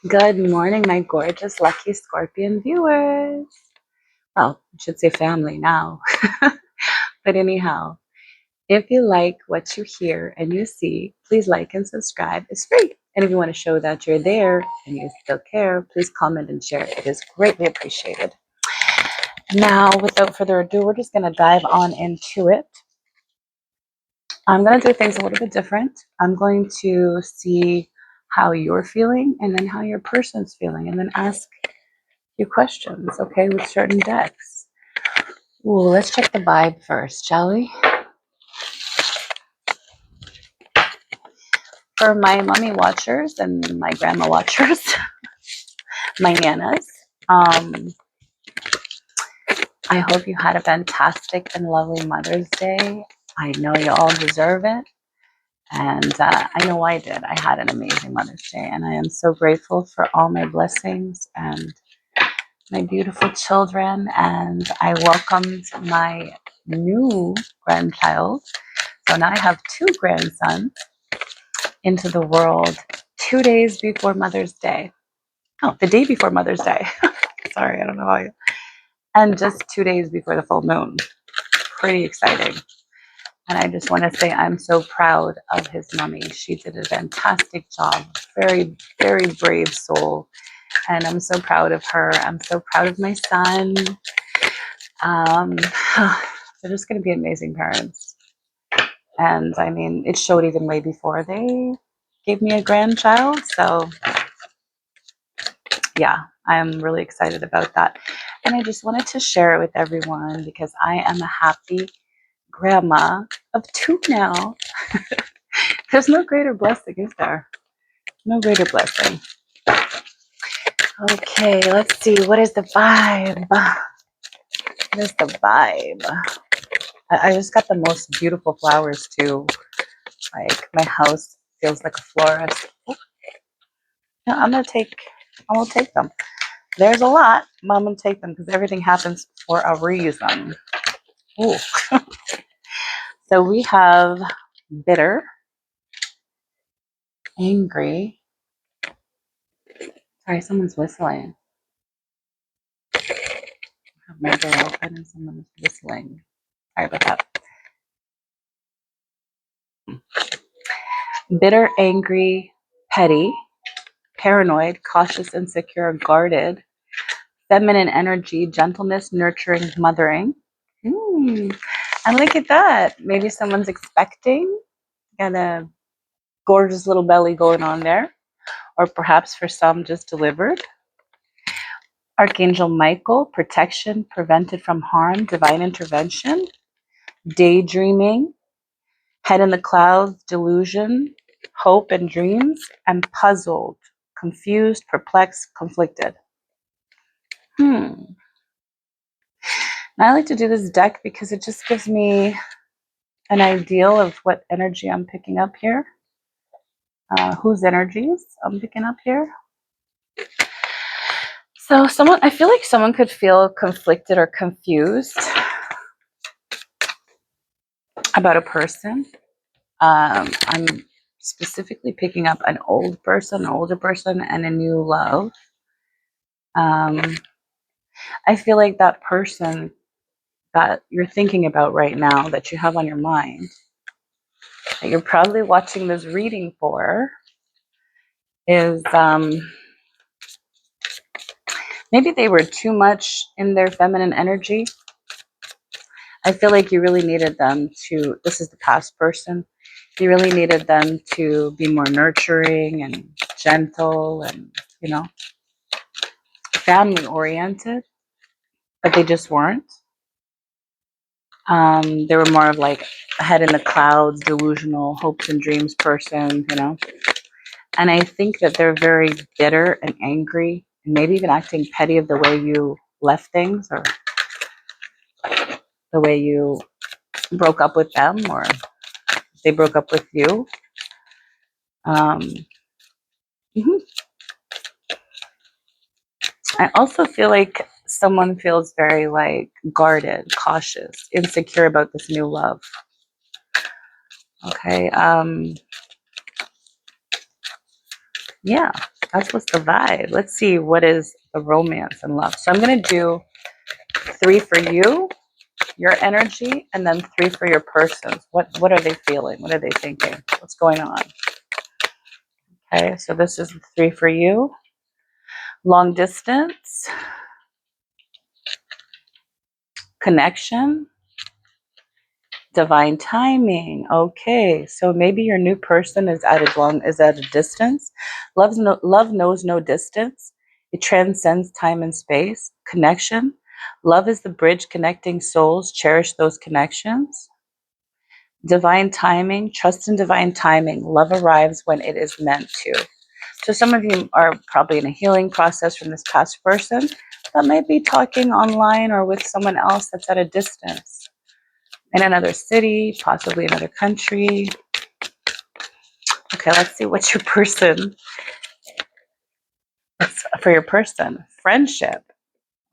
Good morning, my gorgeous, lucky Scorpion viewers. Well, I should say family now. But anyhow, if you like what you hear and you see, please like and subscribe. It's free. And if you want to show that you're there and you still care, please comment and share. It is greatly appreciated. Now, without further ado, we're just going to dive on into it. I'm going to do things a little bit different. I'm going to see how you're feeling and then how your person's feeling, and then ask you questions, okay, with certain decks. Ooh, let's check the vibe first, shall we? For my mommy watchers and my grandma watchers, my nanas, I hope you had a fantastic and lovely Mother's Day. I know you all deserve it. And I know I did. I had an amazing Mother's Day. And I am so grateful for all my blessings and my beautiful children. And I welcomed my new grandchild. So now I have two grandsons into the world 2 days before Mother's Day. Oh, the day before Mother's Day. Sorry, I don't know how you. And just 2 days before the full moon. Pretty exciting. And I just want to say I'm so proud of his mommy. She did a fantastic job. Very, very brave soul. And I'm so proud of her. I'm so proud of my son. They're just going to be amazing parents. And I mean, it showed even way before they gave me a grandchild. So yeah, I'm really excited about that. And I just wanted to share it with everyone because I am a happy grandma of two now. There's no greater blessing, is there? No greater blessing. Okay, let's see. What is the vibe? What is the vibe? I just got the most beautiful flowers too. Like my house feels like a florist. Yeah, I'm gonna take them. There's a lot, but I'm gonna take them because everything happens for a reason. Ooh. So we have bitter, angry. Sorry, someone's whistling. I have my door open and someone's whistling. Sorry about that. Bitter, angry, petty, paranoid, cautious, insecure, guarded, feminine energy, gentleness, nurturing, mothering. And look at that. Maybe someone's expecting. Got a gorgeous little belly going on there. Or perhaps for some, just delivered. Archangel Michael, protection, prevented from harm, divine intervention. Daydreaming, head in the clouds, delusion, hope and dreams, and puzzled, confused, perplexed, conflicted. Now I like to do this deck because it just gives me an ideal of what energy I'm picking up here, whose energies I'm picking up here. So I feel like someone could feel conflicted or confused about a person. I'm specifically picking up an older person, and a new love. I feel like that person that you're thinking about right now, that you have on your mind, that you're probably watching this reading for, is maybe they were too much in their feminine energy. I feel like you really needed them to, this is the past person, you really needed them to be more nurturing and gentle and, family oriented, but they just weren't. They were more of like a head in the clouds, delusional, hopes and dreams person, And I think that they're very bitter and angry, and maybe even acting petty of the way you left things or the way you broke up with them or they broke up with you. Mhm. I also feel like someone feels very like guarded, cautious, insecure about this new love. Okay. Yeah. That's what's the vibe. Let's see what is the romance and love. So I'm going to do 3 for you, your energy, and then 3 for your person. What are they feeling? What are they thinking? What's going on? Okay, so this is 3 for you. Long distance, connection, divine timing. Okay, so maybe your new person is at a distance. Love knows no distance. It transcends time and space. Connection. Love is the bridge connecting souls. Cherish those connections. Divine timing. Trust in divine timing. Love arrives when it is meant to. So some of you are probably in a healing process from this past person that might be talking online or with someone else that's at a distance. In another city, possibly another country. Okay, let's see what's your person. For your person. Friendship.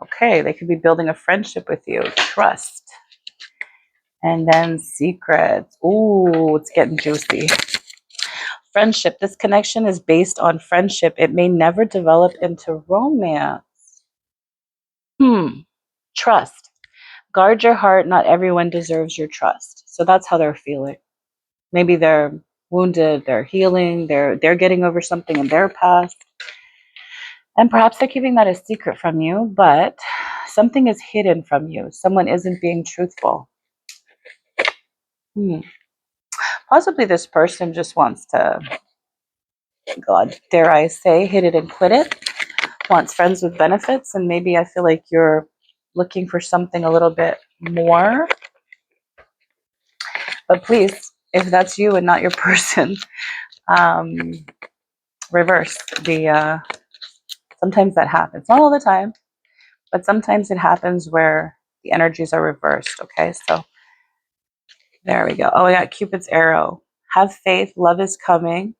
Okay, they could be building a friendship with you. Trust. And then secrets. Ooh, it's getting juicy. Friendship. This connection is based on friendship. It may never develop into romance. Trust. Guard your heart. Not everyone deserves your trust. So that's how they're feeling. Maybe they're wounded, they're healing, they're getting over something in their past. And perhaps they're keeping that a secret from you, but something is hidden from you. Someone isn't being truthful. Possibly this person just wants to, God, dare I say, hit it and quit it. Wants friends with benefits, and maybe I feel like you're looking for something a little bit more. But please, if that's you and not your person, reverse the sometimes that happens, not all the time, but sometimes it happens where the energies are reversed. Okay, so there we go. Oh, I got Cupid's arrow. Have faith, love is coming.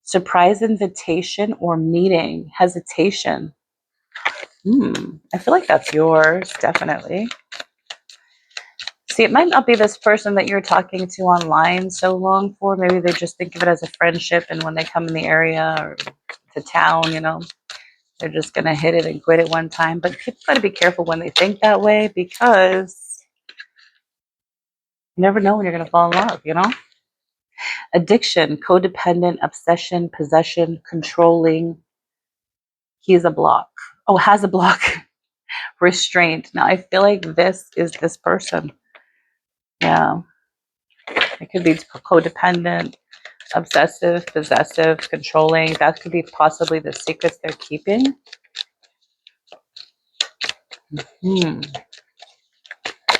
Surprise invitation or meeting. Hesitation. I feel like that's yours, definitely. See, it might not be this person that you're talking to online so long for. Maybe they just think of it as a friendship, and when they come in the area or to town, they're just going to hit it and quit it one time. But people got to be careful when they think that way, because you never know when you're going to fall in love. Addiction, codependent, obsession, possession, controlling. He's a block. Oh, has a block. Restraint. Now, I feel like this is this person. Yeah. It could be codependent, obsessive, possessive, controlling. That could be possibly the secrets they're keeping.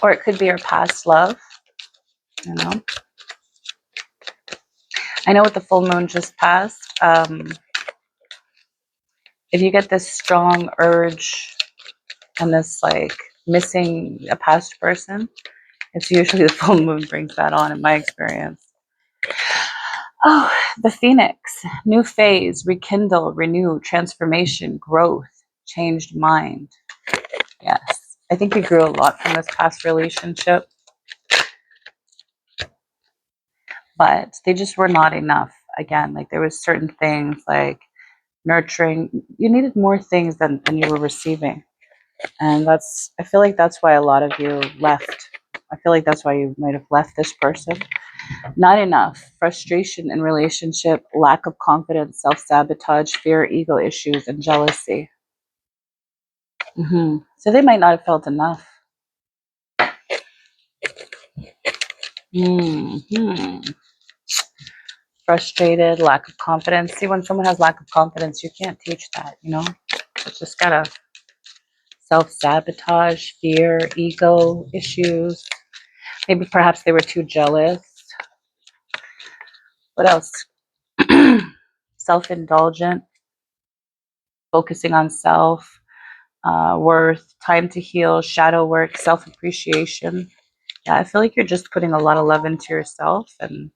Or it could be your past love. I know with the full moon just passed, if you get this strong urge and this like missing a past person, it's usually the full moon brings that on, in my experience. Oh, the Phoenix, new phase, rekindle, renew, transformation, growth, changed mind. Yes, I think you grew a lot from this past relationship, but they just were not enough. Again, like there was certain things like nurturing. You needed more things than you were receiving. And I feel like that's why a lot of you left. I feel like that's why you might have left this person. Not enough. Frustration in relationship, lack of confidence, self-sabotage, fear, ego issues, and jealousy. So they might not have felt enough. Frustrated, lack of confidence. See, when someone has lack of confidence, you can't teach that, It's just gotta self-sabotage, fear, ego issues. Maybe perhaps they were too jealous. What else? Self-indulgent, focusing on self, worth, time to heal, shadow work, self-appreciation. Yeah, I feel like you're just putting a lot of love into yourself and,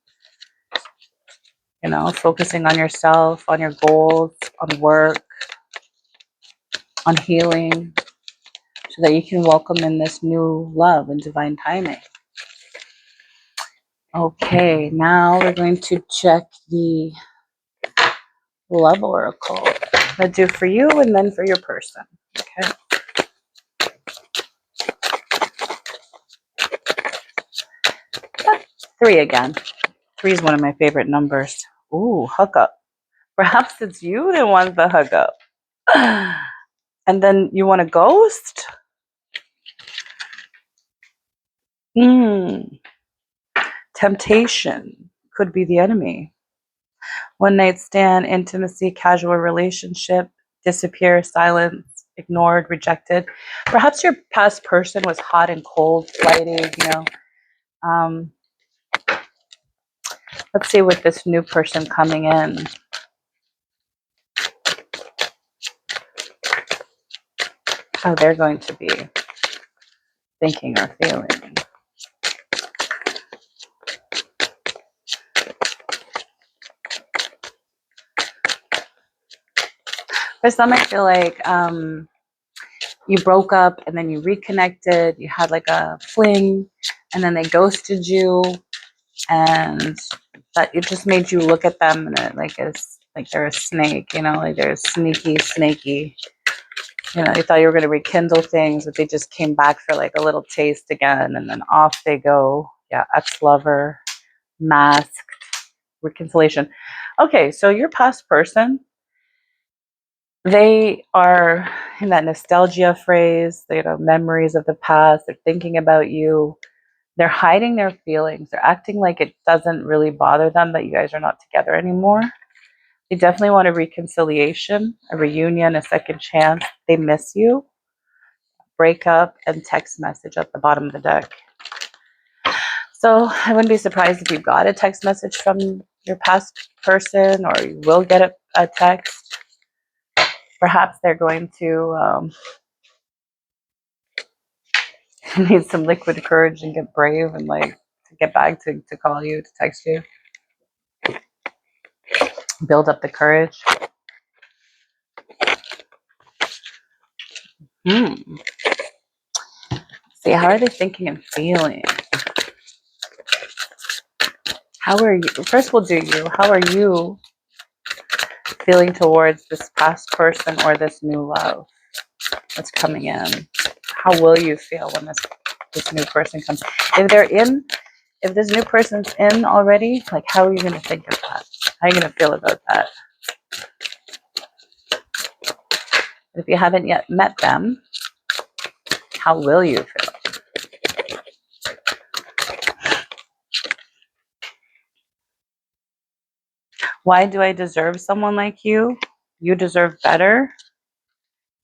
focusing on yourself, on your goals, on work, on healing, so that you can welcome in this new love and divine timing. Okay, now we're going to check the Love Oracle. I'm going to do for you and then for your person. Okay. Three again. Three is one of my favorite numbers. Ooh, hookup. Perhaps it's you that wants the hookup. And then you want a ghost? Temptation could be the enemy. One night stand, intimacy, casual relationship, disappear, silence, ignored, rejected. Perhaps your past person was hot and cold, flighty, Um, let's see what this new person coming in. How they're going to be thinking or feeling. For some, I feel like you broke up and then you reconnected. You had like a fling, and then they ghosted you, and that it just made you look at them and it, like it's like they're a snake, like they're snaky. You thought you were going to rekindle things, but they just came back for like a little taste again, and then off they go. Yeah, ex-lover, masked, reconciliation. Okay, so your past person, they are in that nostalgia phrase, memories of the past. They're thinking about you. They're hiding their feelings. They're acting like it doesn't really bother them that you guys are not together anymore. They definitely want a reconciliation, a reunion, a second chance. They miss you. Breakup and text message at the bottom of the deck. So I wouldn't be surprised if you got a text message from your past person, or you will get a text. Perhaps they're going to need some liquid courage and get brave and like to get back to call you, to text you. Build up the courage. See, how are they thinking and feeling? How are you? First, we'll do you. How are you feeling towards this past person or this new love that's coming in? How will you feel when this new person comes? If this new person's in already, like how are you going to think of that? How are you going to feel about that? If you haven't yet met them, how will you feel? Why do I deserve someone like you? You deserve better.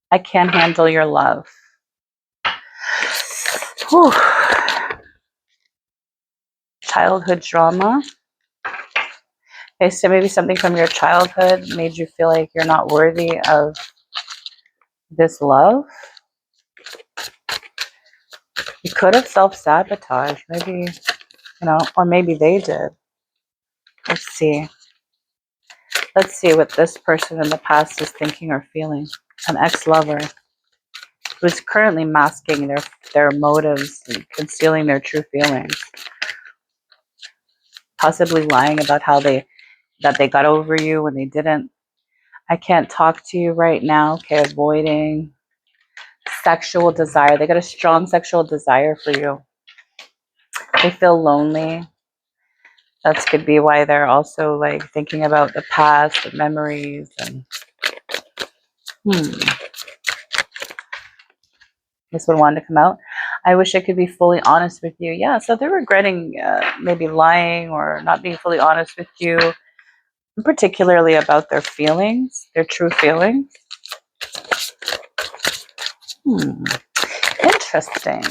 I can't handle your love. Whew. Childhood trauma. Okay, so maybe something from your childhood made you feel like you're not worthy of this love. You could have self-sabotaged, maybe, or maybe they did. Let's see. Let's see what this person in the past is thinking or feeling. An ex-lover who's currently masking their motives and concealing their true feelings. Possibly lying about that they got over you when they didn't. I can't talk to you right now. Okay, avoiding. Sexual desire. They got a strong sexual desire for you. They feel lonely. That could be why they're also like thinking about the past, the memories, and this one wanted to come out. I wish I could be fully honest with you. Yeah, so they're regretting maybe lying or not being fully honest with you, particularly about their feelings, their true feelings. Interesting.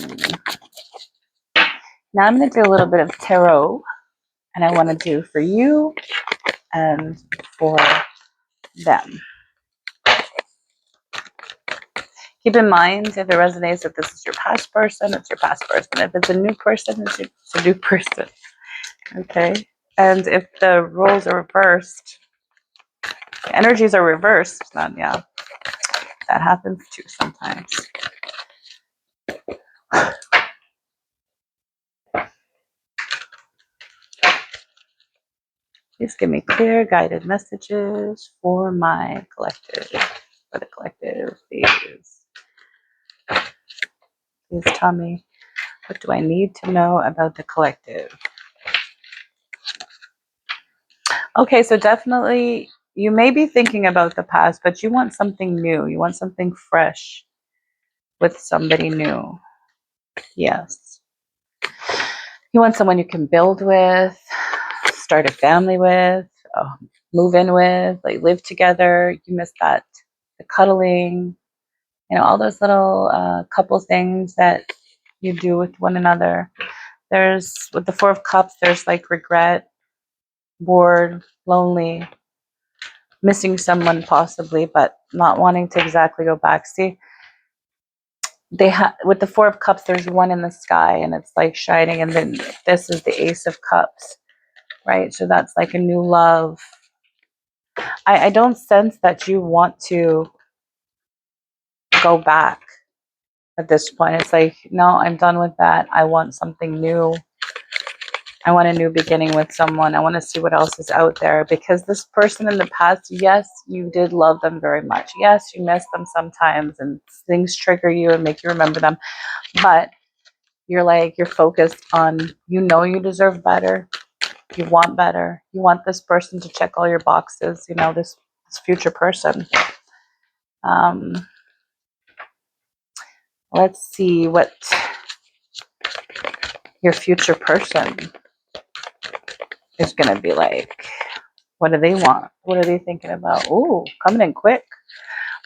Now I'm going to do a little bit of tarot, and I want to do for you and for them. Keep in mind, if it resonates, if this is your past person, it's your past person. If it's a new person, it's a new person. Okay? And if the roles are reversed, the energies are reversed, then yeah, that happens too sometimes. Please give me clear, guided messages for my collective. For the collective, please. Please tell me, what do I need to know about the collective? Okay, so definitely you may be thinking about the past, but you want something new. You want something fresh with somebody new. Yes. You want someone you can build with, start a family with, move in with, like live together. You miss that, the cuddling, all those little couple things that you do with one another. There's, with the Four of Cups, there's like regret, bored, lonely, missing someone possibly, but not wanting to exactly go back. See, they have, with the Four of Cups, there's one in the sky and it's like shining, and then this is the Ace of Cups, right? So that's like a new love. I don't sense that you want to go back at this point. It's like, no, I'm done with that. I want something new. I want a new beginning with someone. I want to see what else is out there, because this person in the past, yes, you did love them very much. Yes, you miss them sometimes and things trigger you and make you remember them. But you're focused on, you deserve better. You want better. You want this person to check all your boxes, this future person. Let's see what your future person is going to be like. What do they want? What are they thinking about? Ooh, coming in quick.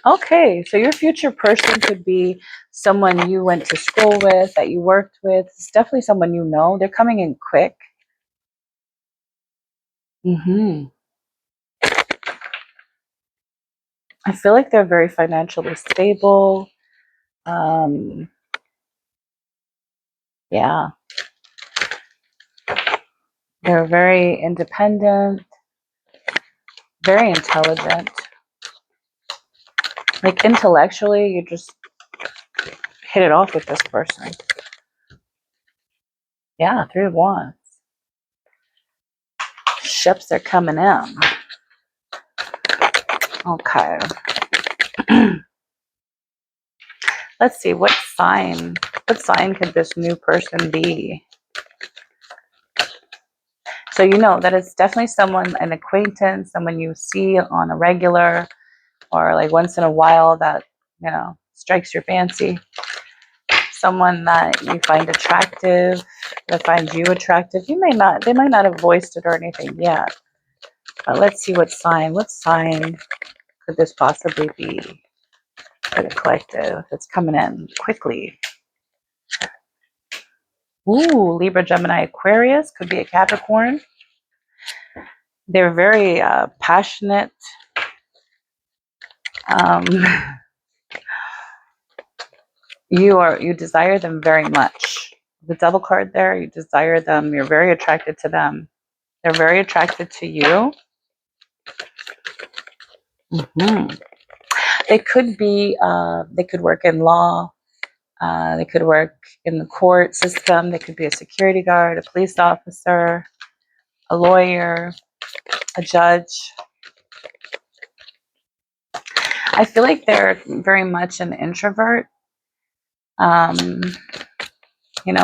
Okay, so your future person could be someone you went to school with, that you worked with. It's definitely someone you know. They're coming in quick. I feel like they're very financially stable. Yeah. They're very independent, very intelligent. Like intellectually, you just hit it off with this person. Yeah, Three of Wands. Ships are coming in. Okay. Let's see, what sign could this new person be? So you know that it's definitely someone, an acquaintance, someone you see on a regular or like once in a while that, strikes your fancy. Someone that you find attractive, that finds you attractive. They might not have voiced it or anything yet. But let's see what sign could this possibly be for the collective that's coming in quickly. Ooh, Libra, Gemini, Aquarius, could be a Capricorn. They're very passionate. You desire them very much. The Devil card there, you desire them. You're very attracted to them. They're very attracted to you. They could be. They could work in law. They could work in the court system. They could be a security guard, a police officer, a lawyer, a judge. I feel like they're very much an introvert.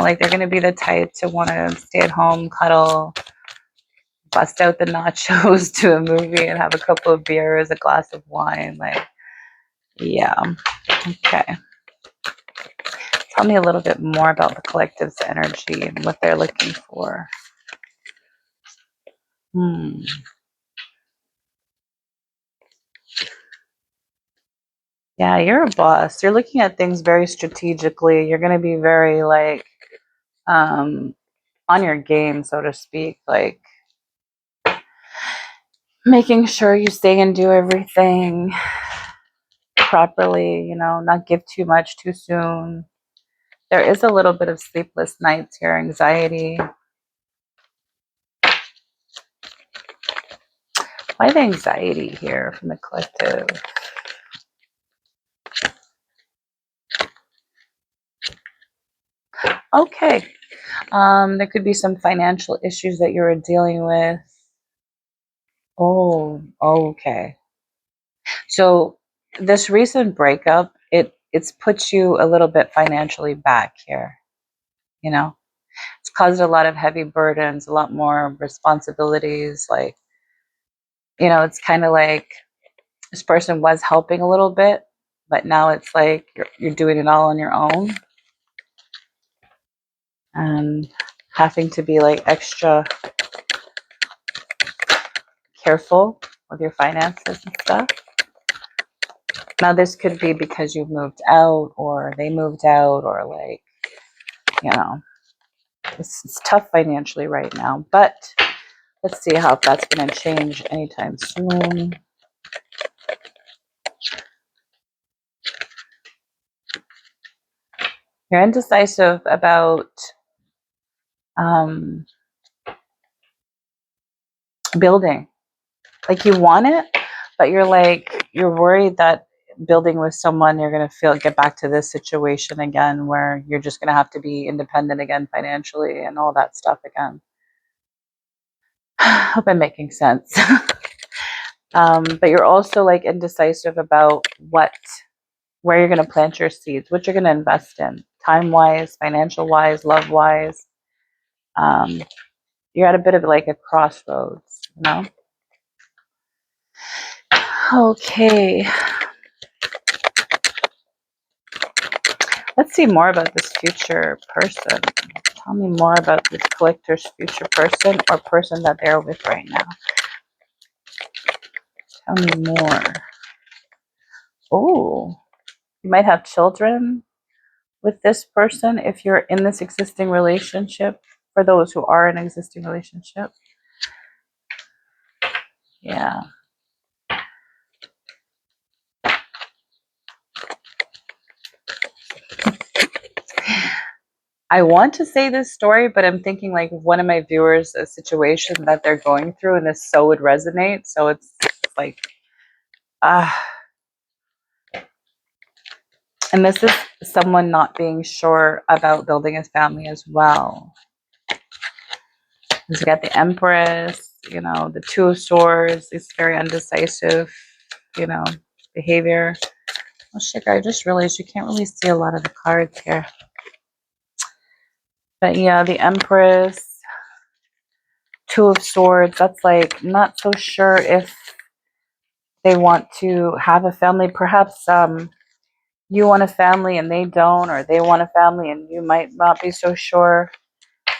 Like they're going to be the type to want to stay at home, cuddle, bust out the nachos to a movie and have a couple of beers, a glass of wine. Like, yeah. Okay. Tell me a little bit more about the collective's energy and what they're looking for. Yeah, you're a boss. You're looking at things very strategically. You're going to be very like on your game, so to speak, like making sure you stay and do everything properly, not give too much too soon. There is a little bit of sleepless nights here, anxiety. Why the anxiety here from the collective? Okay. There could be some financial issues that you're dealing with. Oh, okay. So this recent breakup, it's put you a little bit financially back here, you know? It's caused a lot of heavy burdens, a lot more responsibilities. Like, it's kind of like this person was helping a little bit, but now it's like you're doing it all on your own and having to be like extra careful with your finances and stuff. Now, this could be because you've moved out or they moved out, or like, you know, it's tough financially right now, but let's see how that's going to change anytime soon. You're indecisive about um, building. Like you want it, but you're worried that building with someone, you're going to get back to this situation again where you're just going to have to be independent again financially and all that stuff again. Hope I'm making sense. But you're also like indecisive about where you're going to plant your seeds, what you're going to invest in, time wise, financial wise, love wise. Um, you're at a bit of like a crossroads, you know? Okay, let's see more about this future person. Tell me more about this collector's future person or person that they're with right now. Tell me more. Oh, you might have children with this person if you're in this existing relationship, for those who are in an existing relationship. Yeah. I want to say this story, but I'm thinking like one of my viewers, a situation that they're going through, and this so would resonate. So it's like, ah. And this is someone not being sure about building a family as well. You got the Empress, the Two of Swords, this very undecisive, behavior. Oh shit, I just realized you can't really see a lot of the cards here. But yeah, the Empress, Two of Swords, that's like not so sure if they want to have a family. Perhaps you want a family and they don't, or they want a family and you might not be so sure.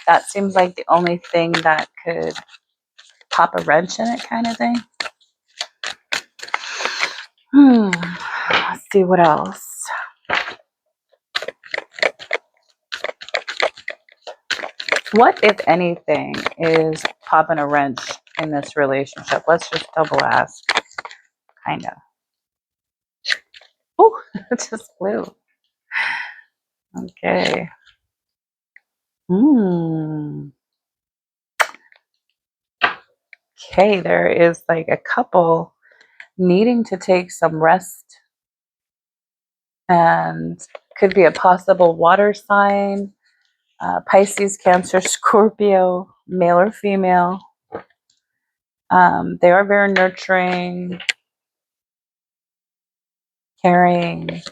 That seems like the only thing that could pop a wrench in it, kind of thing. Let's see what else. What, if anything, is popping a wrench in this relationship? Let's just double ask. Kind of. Oh, it just flew. Okay. Okay, there is like a couple needing to take some rest, and could be a possible water sign, Pisces, Cancer, Scorpio, male or female. They are very nurturing, caring,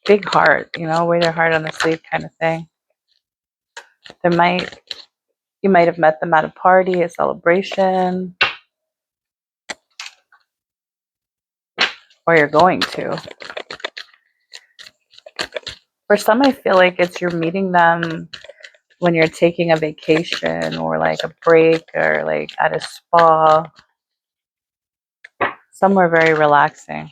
big heart, wear their heart on the sleeve kind of thing. You might have met them at a party, a celebration, or you're going to. For some, I feel like it's you're meeting them when you're taking a vacation or like a break or like at a spa, somewhere very relaxing.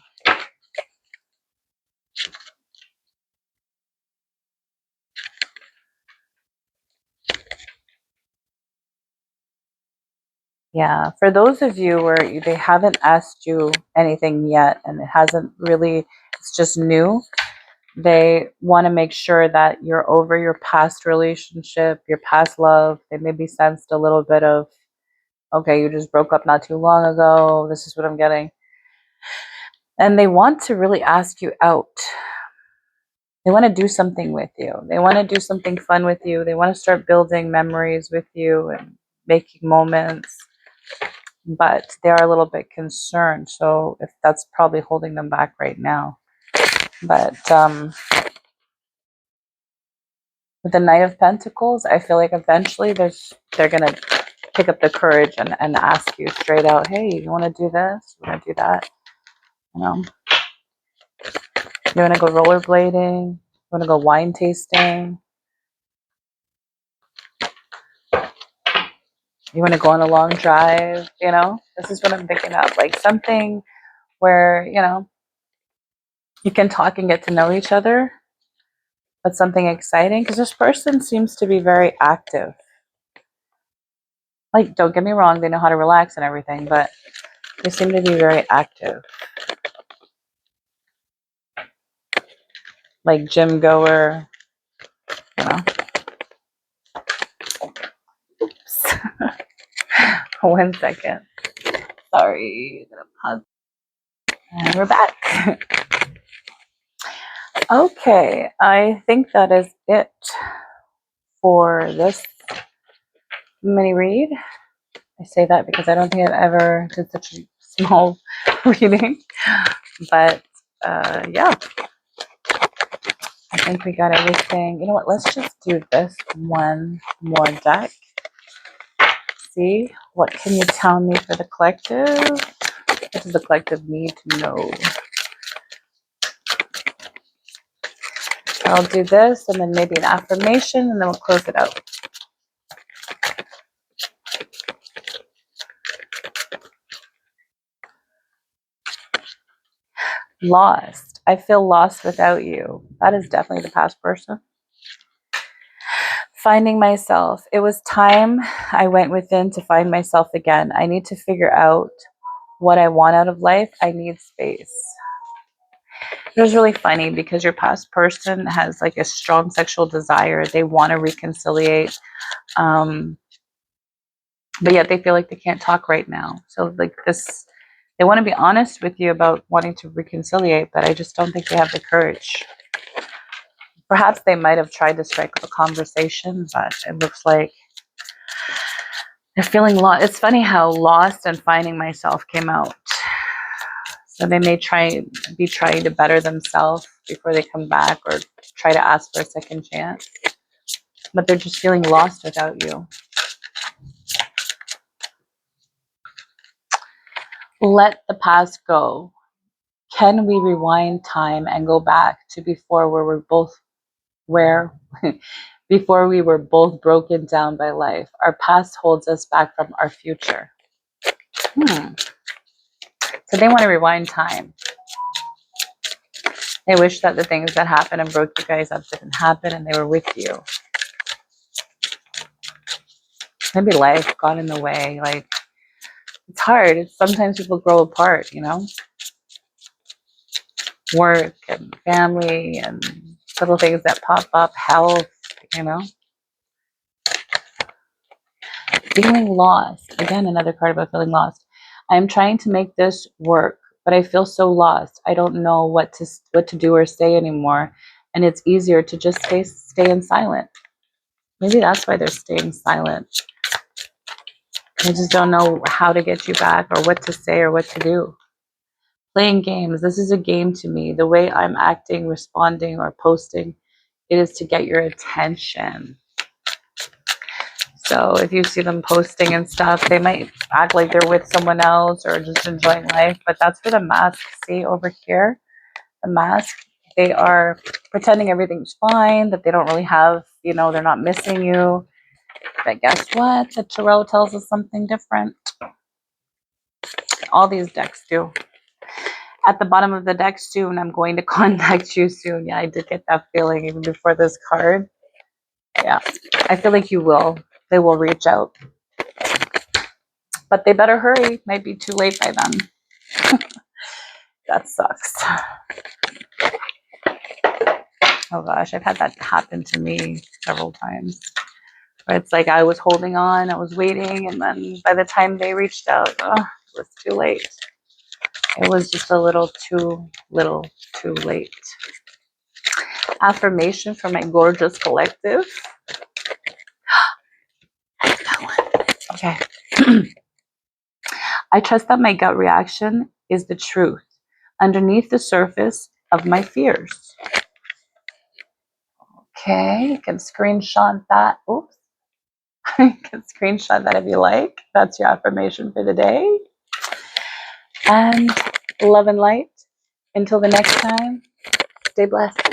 Yeah, for those of you where they haven't asked you anything yet and it hasn't really, it's just new, they want to make sure that you're over your past relationship, your past love. They maybe sensed a little bit of, okay, you just broke up not too long ago. This is what I'm getting. And they want to really ask you out. They want to do something with you. They want to do something fun with you. They want to start building memories with you and making moments. but they are a little bit concerned. So if that's probably holding them back right now. But with the Knight of Pentacles, I feel like eventually they're gonna pick up the courage and ask you straight out, hey, you want to do this? You want to do that? You know, you want to go rollerblading? You want to go wine tasting? You want to go on a long drive? You know, this is what I'm picking up. Like something where, you know, you can talk and get to know each other, but something exciting, because this person seems to be very active. Like, don't get me wrong, they know how to relax and everything, but they seem to be very active. Like gym goer, you know. Oops. 1 second. Sorry. I'm gonna pause. And we're back. Okay, I think that is it for this mini read. I say that because I don't think I've ever did such a small reading. But yeah, I think we got everything. You know what? Let's just do this one more deck. See, what can you tell me for the collective? What does the collective need to know? I'll do this and then maybe an affirmation and then we'll close it out. Lost. I feel lost without you. That is definitely the past person. Finding myself. It was time I went within to find myself again. I need to figure out what I want out of life. I need space. It was really funny because your past person has like a strong sexual desire. They want to reconciliate, but yet they feel like they can't talk right now. So like this, they want to be honest with you about wanting to reconciliate, but I just don't think they have the courage. Perhaps they might have tried to strike up a conversation, but it looks like they're feeling lost. It's funny how lost and finding myself came out. So they may be trying to better themselves before they come back or try to ask for a second chance. But they're just feeling lost without you. Let the past go. Can we rewind time and go back to before before we were both broken down by life? Our past holds us back from our future. So they want to rewind time. They wish that the things that happened and broke you guys up didn't happen and they were with you. Maybe life got in the way. Like, it's hard. Sometimes people grow apart, you know? Work and family and little things that pop up, health, you know? Feeling lost. Again, another card about feeling lost. I'm trying to make this work, but I feel so lost. I don't know what to do or say anymore. And it's easier to just stay in silent. Maybe that's why they're staying silent. I just don't know how to get you back or what to say or what to do. Playing games. This is a game to me. The way I'm acting, responding, or posting, it is to get your attention. So if you see them posting and stuff, they might act like they're with someone else or just enjoying life. But that's for the mask. See over here, the mask. They are pretending everything's fine, that they don't really have, you know, they're not missing you. But guess what? The tarot tells us something different. All these decks do. At the bottom of the deck, soon, I'm going to contact you soon. Yeah, I did get that feeling even before this card. Yeah, I feel like you will. They will reach out. But they better hurry. Might be too late by then. That sucks. Oh gosh, I've had that happen to me several times. Where it's like I was holding on, I was waiting, and then by the time they reached out, it was too late. It was just a little too late. Affirmation for my gorgeous collective. That one. Okay. I trust that my gut reaction is the truth underneath the surface of my fears. Okay, you can screenshot that. Oops. You can screenshot that if you like. That's your affirmation for the day. And love and light. Until the next time, stay blessed.